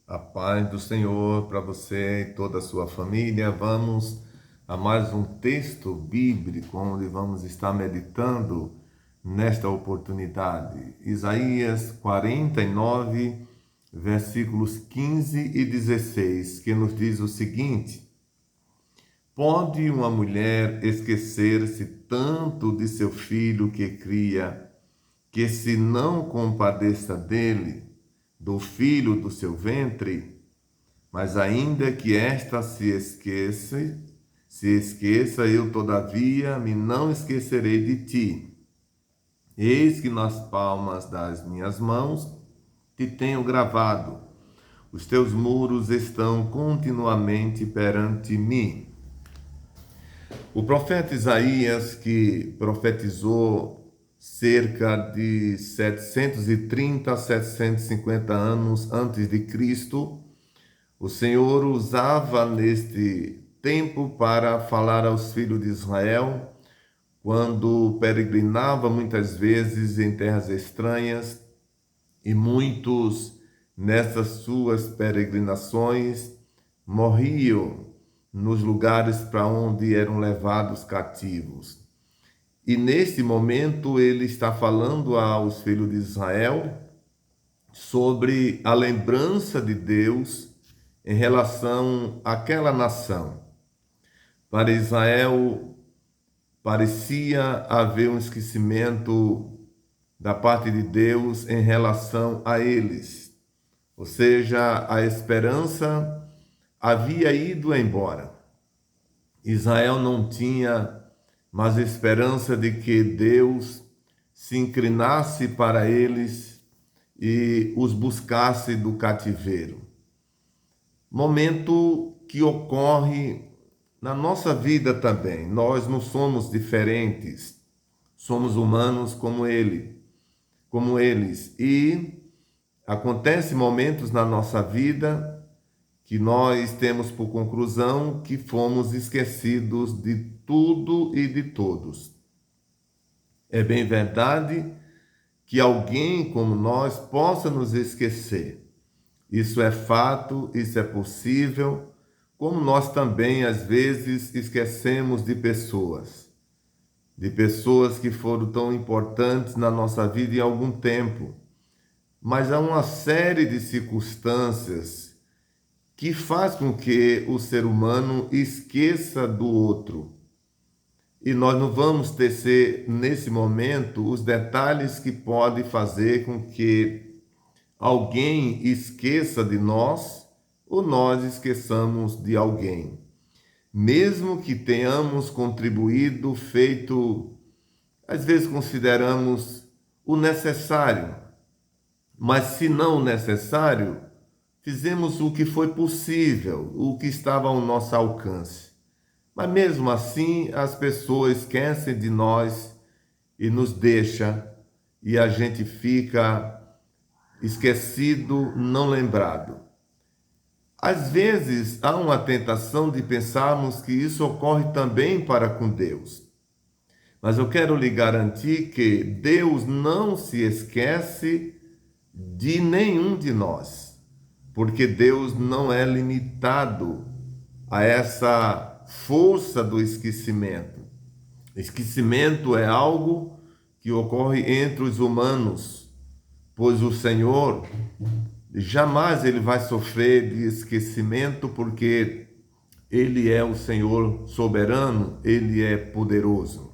A paz do Senhor para você e toda a sua família. Vamos a mais um texto bíblico onde vamos estar meditando nesta oportunidade. Isaías 49, versículos 15 e 16, que nos diz o seguinte: Pode uma mulher esquecer-se tanto de seu filho que cria, que se não compadeça dele, do filho do seu ventre? Mas ainda que esta se esqueça, eu todavia me não esquecerei de ti. Eis que nas palmas das minhas mãos te tenho gravado. Os teus muros estão continuamente perante mim. O profeta Isaías, que profetizou cerca de 730 a 750 anos antes de Cristo, o Senhor usava neste tempo para falar aos filhos de Israel, quando peregrinava muitas vezes em terras estranhas, e muitos nessas suas peregrinações morriam nos lugares para onde eram levados cativos. E neste momento ele está falando aos filhos de Israel sobre a lembrança de Deus em relação àquela nação. Para Israel, parecia haver um esquecimento da parte de Deus em relação a eles. Ou seja, a esperança havia ido embora. Israel não tinha mais esperança de que Deus se inclinasse para eles e os buscasse do cativeiro. Momento que ocorre na nossa vida também. Nós não somos diferentes, somos humanos como eles. E acontecem momentos na nossa vida que nós temos por conclusão que fomos esquecidos de tudo e de todos. É bem verdade que alguém como nós possa nos esquecer. Isso é fato, isso é possível, como nós também às vezes esquecemos de pessoas que foram tão importantes na nossa vida em algum tempo. Mas há uma série de circunstâncias que faz com que o ser humano esqueça do outro. E nós não vamos tecer nesse momento os detalhes que podem fazer com que alguém esqueça de nós ou nós esqueçamos de alguém. Mesmo que tenhamos contribuído, feito, às vezes consideramos o necessário, mas se não o necessário, fizemos o que foi possível, o que estava ao nosso alcance. Mas mesmo assim, as pessoas esquecem de nós e nos deixam, e a gente fica esquecido, não lembrado. Às vezes há uma tentação de pensarmos que isso ocorre também para com Deus. Mas eu quero lhe garantir que Deus não se esquece de nenhum de nós, porque Deus não é limitado a essa força do esquecimento. Esquecimento é algo que ocorre entre os humanos, pois o Senhor jamais ele vai sofrer de esquecimento, porque ele é o Senhor soberano, ele é poderoso.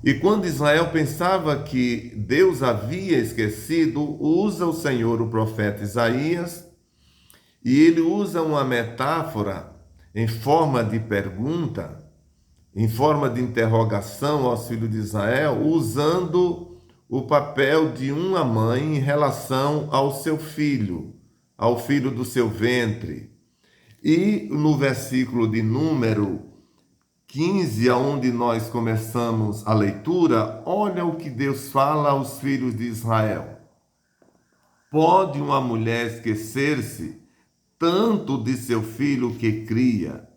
E quando Israel pensava que Deus havia esquecido, usa o Senhor o profeta Isaías, e ele usa uma metáfora em forma de pergunta, em forma de interrogação aos filhos de Israel, usando o papel de uma mãe em relação ao seu filho, ao filho do seu ventre. E no versículo de número 15, aonde nós começamos a leitura, olha o que Deus fala aos filhos de Israel. Pode uma mulher esquecer-se tanto de seu filho que cria,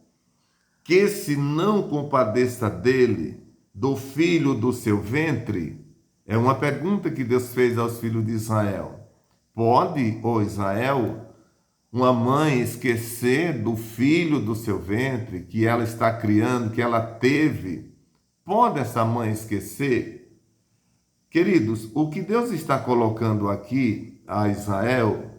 que se não compadeça dele, do filho do seu ventre? É uma pergunta que Deus fez aos filhos de Israel. Pode, ó Israel, uma mãe esquecer do filho do seu ventre, que ela está criando, que ela teve? Pode essa mãe esquecer? Queridos, o que Deus está colocando aqui a Israel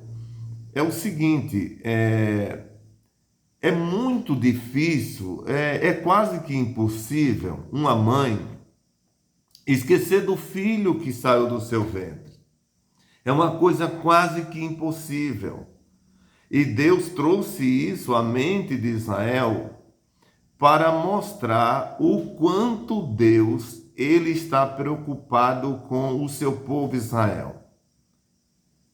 é o seguinte: é muito difícil, é quase que impossível uma mãe esquecer do filho que saiu do seu ventre. É uma coisa quase que impossível. E Deus trouxe isso à mente de Israel para mostrar o quanto Deus ele está preocupado com o seu povo Israel.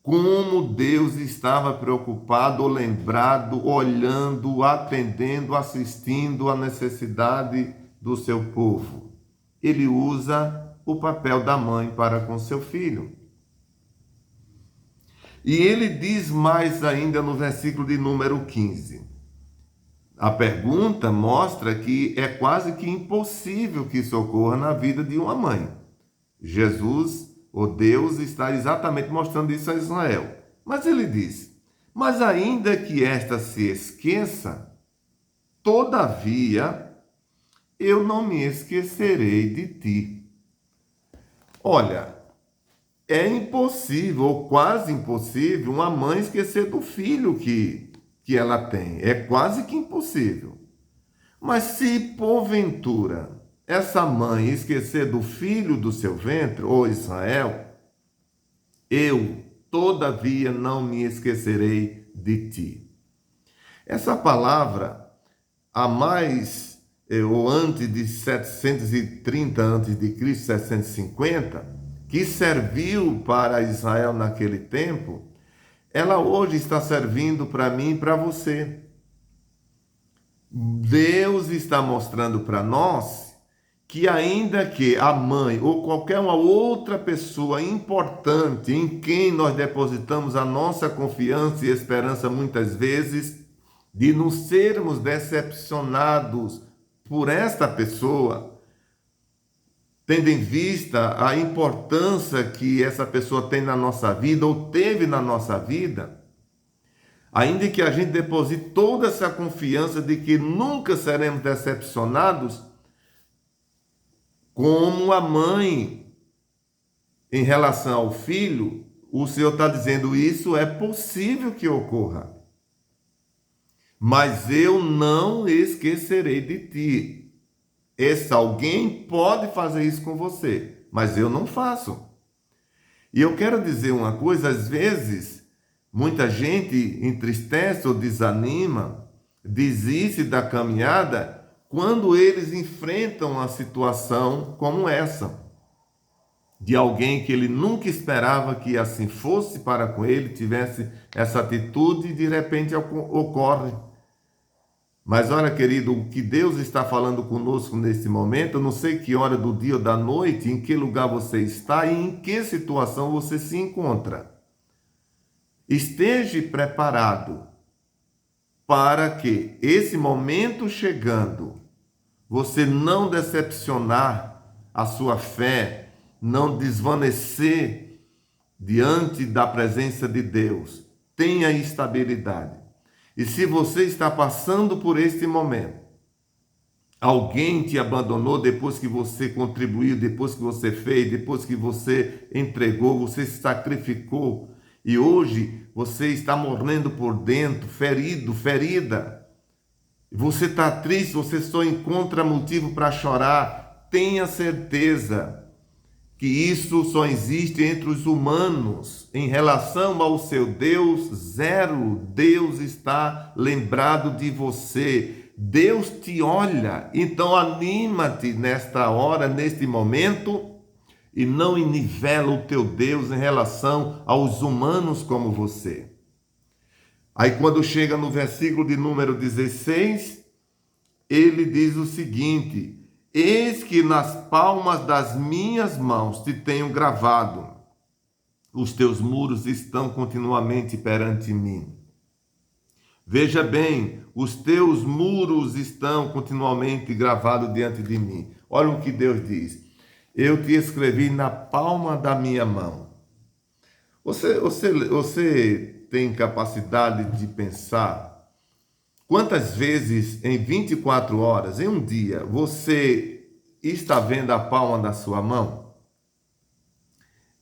Como Deus estava preocupado, lembrado, olhando, atendendo, assistindo à necessidade do seu povo. Ele usa o papel da mãe para com seu filho. E ele diz mais ainda no versículo de número 15. A pergunta mostra que é quase que impossível que isso ocorra na vida de uma mãe. Jesus, o Deus, está exatamente mostrando isso a Israel. Mas ele diz: mas ainda que esta se esqueça, todavia eu não me esquecerei de ti. Olha, é impossível, ou quase impossível, uma mãe esquecer do filho que ela tem. É quase que impossível. Mas se porventura essa mãe esquecer do filho do seu ventre, ou Israel, eu, todavia, não me esquecerei de ti. Essa palavra, há mais, ou antes de 730 a.C., 750, que serviu para Israel naquele tempo, ela hoje está servindo para mim e para você. Deus está mostrando para nós que ainda que a mãe ou qualquer uma outra pessoa importante em quem nós depositamos a nossa confiança e esperança muitas vezes, de nos sermos decepcionados por esta pessoa, tendo em vista a importância que essa pessoa tem na nossa vida ou teve na nossa vida, ainda que a gente deposite toda essa confiança de que nunca seremos decepcionados, como a mãe em relação ao filho, o Senhor está dizendo: isso é possível que ocorra, mas eu não esquecerei de ti. Esse alguém pode fazer isso com você, mas eu não faço. E eu quero dizer uma coisa: às vezes, muita gente entristece ou desanima, desiste da caminhada, quando eles enfrentam uma situação como essa, de alguém que ele nunca esperava que assim fosse para com ele, tivesse essa atitude e de repente ocorre. Mas olha, querido, o que Deus está falando conosco nesse momento, eu não sei que hora do dia ou da noite, em que lugar você está e em que situação você se encontra. Esteja preparado para que esse momento chegando, você não decepcionar a sua fé, não desvanecer diante da presença de Deus. Tenha estabilidade. E se você está passando por este momento, alguém te abandonou depois que você contribuiu, depois que você fez, depois que você entregou, você se sacrificou, e hoje você está morrendo por dentro, ferido, ferida, você está triste, você só encontra motivo para chorar, tenha certeza que isso só existe entre os humanos. Em relação ao seu Deus, zero. Deus está lembrado de você. Deus te olha. Então anima-te nesta hora, neste momento, e não nivela o teu Deus em relação aos humanos como você. Aí quando chega no versículo de número 16, ele diz o seguinte: eis que nas palmas das minhas mãos te tenho gravado, os teus muros estão continuamente perante mim. Veja bem, os teus muros estão continuamente gravados diante de mim. Olha o que Deus diz: eu te escrevi na palma da minha mão. Você tem capacidade de pensar quantas vezes em 24 horas, em um dia, você está vendo a palma da sua mão?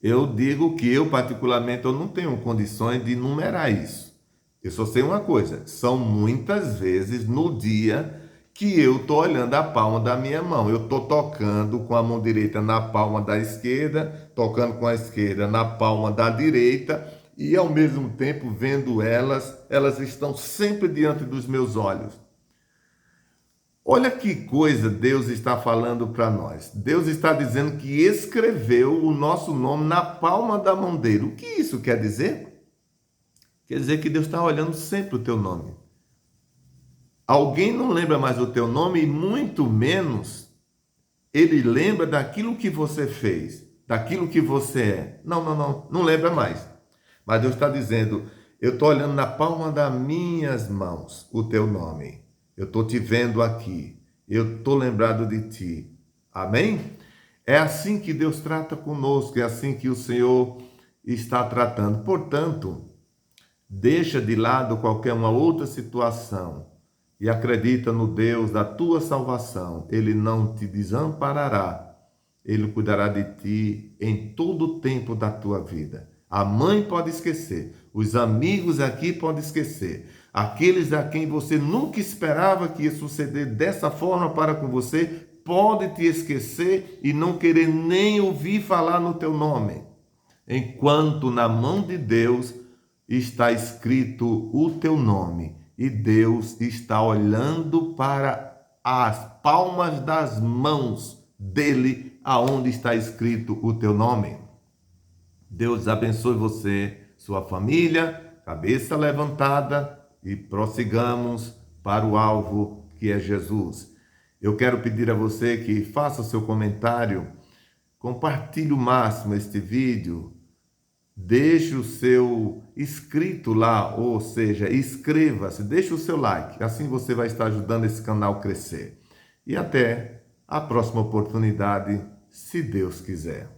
Eu digo que eu, particularmente, eu não tenho condições de numerar isso. Eu só sei uma coisa, são muitas vezes no dia que eu estou olhando a palma da minha mão. Eu estou tocando com a mão direita na palma da esquerda, tocando com a esquerda na palma da direita e ao mesmo tempo vendo elas estão sempre diante dos meus olhos. Olha que coisa Deus está falando para nós. Deus está dizendo que escreveu o nosso nome na palma da mão dele. O que isso quer dizer? Quer dizer que Deus está olhando sempre o teu nome. Alguém não lembra mais o teu nome e muito menos ele lembra daquilo que você fez, daquilo que você é. Não lembra mais. Mas Deus está dizendo, eu estou olhando na palma das minhas mãos o teu nome. Eu estou te vendo aqui. Eu estou lembrado de ti. Amém? É assim que Deus trata conosco. É assim que o Senhor está tratando. Portanto, deixa de lado qualquer uma outra situação e acredita no Deus da tua salvação. Ele não te desamparará. Ele cuidará de ti em todo o tempo da tua vida. A mãe pode esquecer. Os amigos aqui podem esquecer. Aqueles a quem você nunca esperava que ia suceder dessa forma para com você, pode te esquecer e não querer nem ouvir falar no teu nome. Enquanto na mão de Deus está escrito o teu nome e Deus está olhando para as palmas das mãos dele, aonde está escrito o teu nome. Deus abençoe você, sua família, cabeça levantada e prossigamos para o alvo que é Jesus. Eu quero pedir a você que faça o seu comentário, compartilhe o máximo este vídeo, deixe o seu inscrito lá, ou seja, inscreva-se, deixe o seu like, assim você vai estar ajudando esse canal a crescer. E até a próxima oportunidade, se Deus quiser.